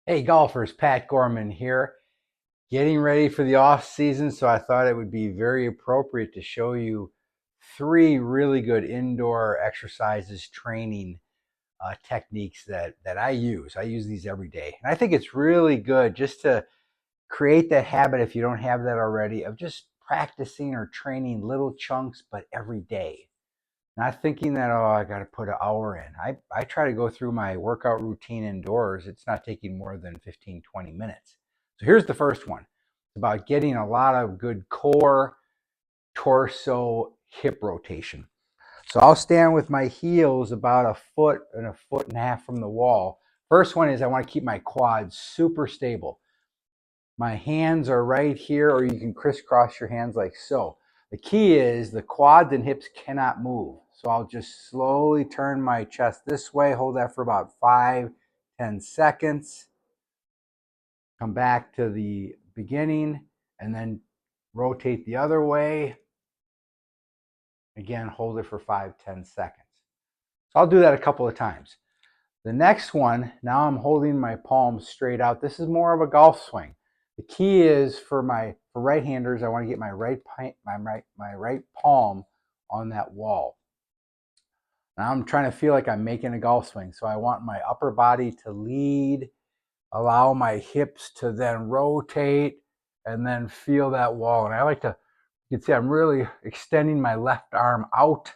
Hey golfers, Pat Gorman here, getting ready for the off season, so I thought it would be very appropriate to show you three really good indoor exercises training techniques that I use. I use these every day. And I think it's really good just to create that habit, if you don't have that already, of just practicing or training little chunks, but every day. Not thinking that, oh, I got to put an hour in. I try to go through my workout routine indoors. It's not taking more than 15, 20 minutes. So here's the first one. It's about getting a lot of good core, torso, hip rotation. So I'll stand with my heels about a foot and a half from the wall. First one is I want to keep my quads super stable. My hands are right here, or you can crisscross your hands like so. The key is the quads and hips cannot move. So I'll just slowly turn my chest this way, hold that for about 5-10 seconds, come back to the beginning, and then rotate the other way. Again, hold it for 5-10 seconds. So I'll do that a couple of times. The next one, now I'm holding my palms straight out. This is more of a golf swing. The key is for right-handers, I want to get my right palm on that wall. Now I'm trying to feel like I'm making a golf swing. So I want my upper body to lead, allow my hips to then rotate, and then feel that wall. And I like to, you can see I'm really extending my left arm out.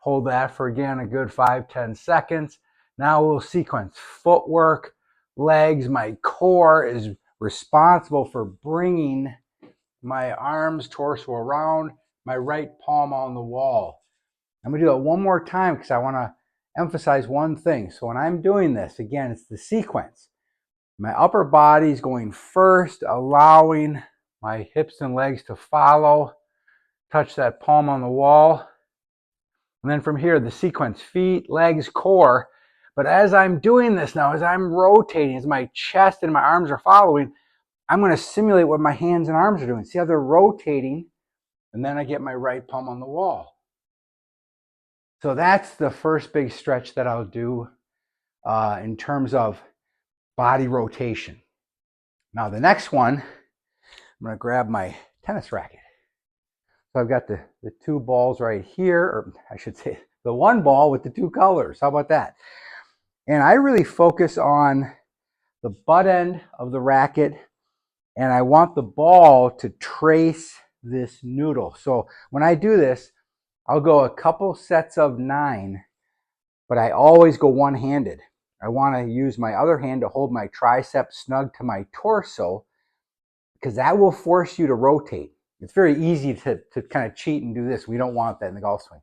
Hold that for, again, a good 5-10 seconds. Now we'll sequence footwork, legs. My core is responsible for bringing my arms, torso around, my right palm on the wall. I'm going to do that one more time because I want to emphasize one thing. So when I'm doing this, again, it's the sequence. My upper body is going first, allowing my hips and legs to follow, touch that palm on the wall. And then from here, the sequence, feet, legs, core. But as I'm doing this now, as I'm rotating, as my chest and my arms are following, I'm going to simulate what my hands and arms are doing. See how they're rotating? And then I get my right palm on the wall. So that's the first big stretch that I'll do in terms of body rotation. Now the next one, I'm going to grab my tennis racket. So I've got the two balls right here, or I should say the one ball with the two colors. How about that? And I really focus on the butt end of the racket, and I want the ball to trace this noodle. So when I do this, I'll go a couple sets of 9, but I always go one-handed. I want to use my other hand to hold my tricep snug to my torso, because that will force you to rotate. It's very easy to kind of cheat and do this. We don't want that in the golf swing.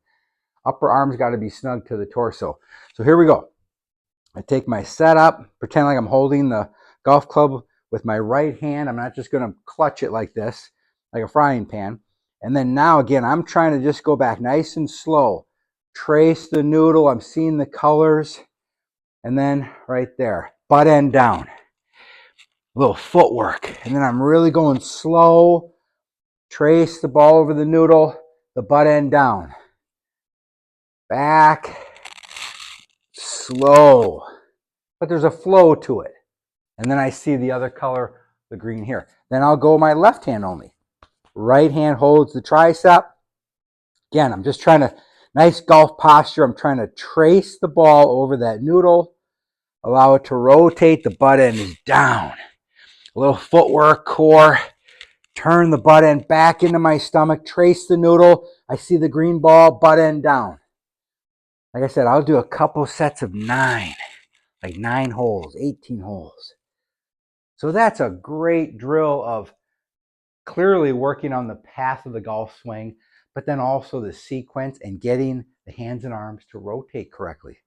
Upper arm's got to be snug to the torso. So here we go. I take my setup, pretend like I'm holding the golf club with my right hand. I'm not just going to clutch it like this, like a frying pan. And then now, again, I'm trying to just go back nice and slow. Trace the noodle. I'm seeing the colors. And then right there, butt end down. A little footwork. And then I'm really going slow. Trace the ball over the noodle, the butt end down. Back. Slow. But there's a flow to it. And then I see the other color, the green here. Then I'll go my left hand only. Right hand holds the tricep. Again, I'm just trying to, nice golf posture. I'm trying to trace the ball over that noodle. Allow it to rotate. The butt end is down. A little footwork, core. Turn the butt end back into my stomach. Trace the noodle. I see the green ball, butt end down. Like I said, I'll do a couple sets of 9. Like 9 holes, 18 holes. So that's a great drill of clearly working on the path of the golf swing, but then also the sequence and getting the hands and arms to rotate correctly.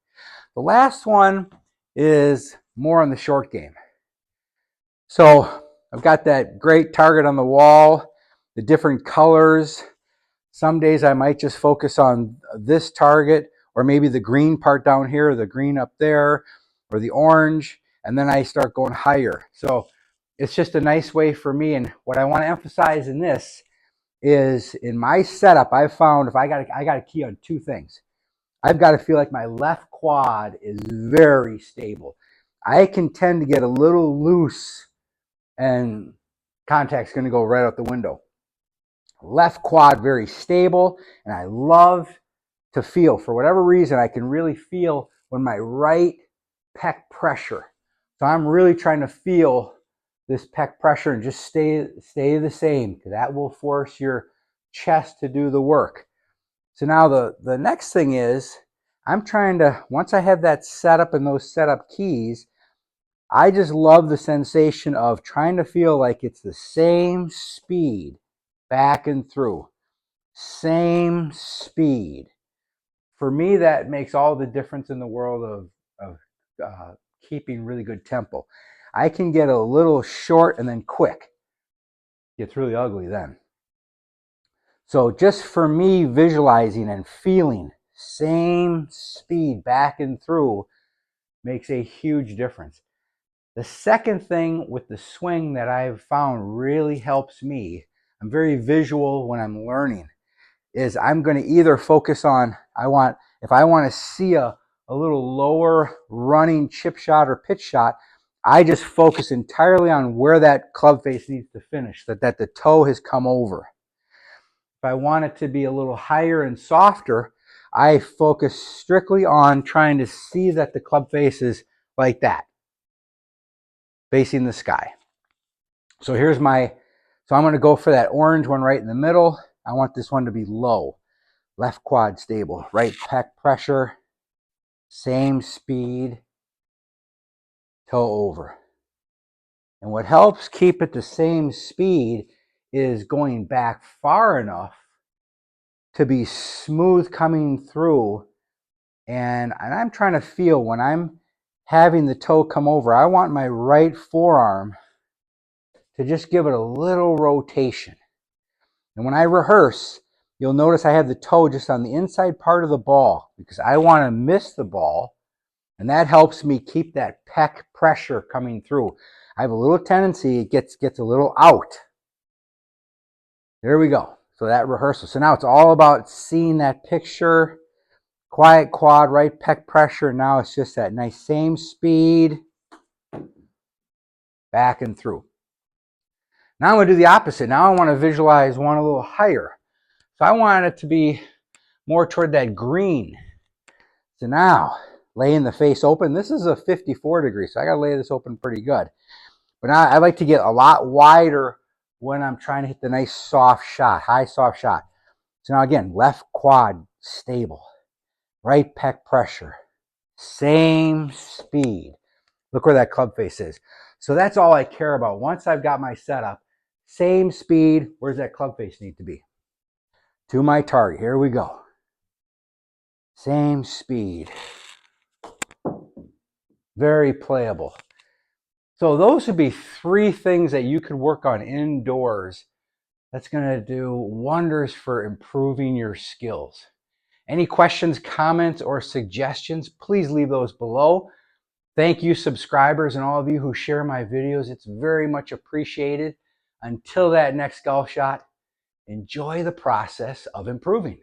The last one is more on the short game. So I've got that great target on the wall, the different colors. Some days I might just focus on this target, or maybe the green part down here, or the green up there, or the orange, and then I start going higher. So it's just a nice way for me. And what I want to emphasize in this is, in my setup, I've found I got a key on 2 things. I've got to feel like my left quad is very stable. I can tend to get a little loose and contact's going to go right out the window. Left quad, very stable, and I love to feel, for whatever reason, I can really feel when my right pec pressure. So I'm really trying to feel this pec pressure and just stay the same. That will force your chest to do the work. So now the next thing is, I'm trying to, once I have that setup and those setup keys, I just love the sensation of trying to feel like it's the same speed back and through. Same speed. For me, that makes all the difference in the world of keeping really good tempo. I can get a little short and then quick. Gets really ugly then. So just for me, visualizing and feeling same speed back and through makes a huge difference. The second thing with the swing that I've found really helps me, I'm very visual when I'm learning, is I'm going to either focus on, if I want to see a little lower running chip shot or pitch shot, I just focus entirely on where that club face needs to finish, that the toe has come over. If I want it to be a little higher and softer, I focus strictly on trying to see that the club face is like that, facing the sky. So here's so I'm going to go for that orange one right in the middle. I want this one to be low. Left quad stable, right pec pressure, same speed, toe over. And what helps keep it the same speed is going back far enough to be smooth coming through. And I'm trying to feel when I'm having the toe come over, I want my right forearm to just give it a little rotation. And when I rehearse, you'll notice I have the toe just on the inside part of the ball because I want to miss the ball. And that helps me keep that pec pressure coming through. I have a little tendency, it gets a little out. There we go. So that rehearsal. So now it's all about seeing that picture, quiet quad, right pec pressure. Now it's just that nice same speed, back and through. Now I'm going to do the opposite. Now I want to visualize one a little higher. So I want it to be more toward that green. So now, laying the face open. This is a 54 degree, so I got to lay this open pretty good. But now I like to get a lot wider when I'm trying to hit the nice soft shot, high soft shot. So now again, left quad stable, right pec pressure, same speed. Look where that club face is. So that's all I care about. Once I've got my setup, same speed, where's that club face need to be? To my target. Here we go. Same speed. Very playable. So those would be 3 things that you could work on indoors that's going to do wonders for improving your skills. Any questions, comments, or suggestions, please leave those below. Thank you, subscribers, and all of you who share my videos. It's very much appreciated. Until that next golf shot, enjoy the process of improving.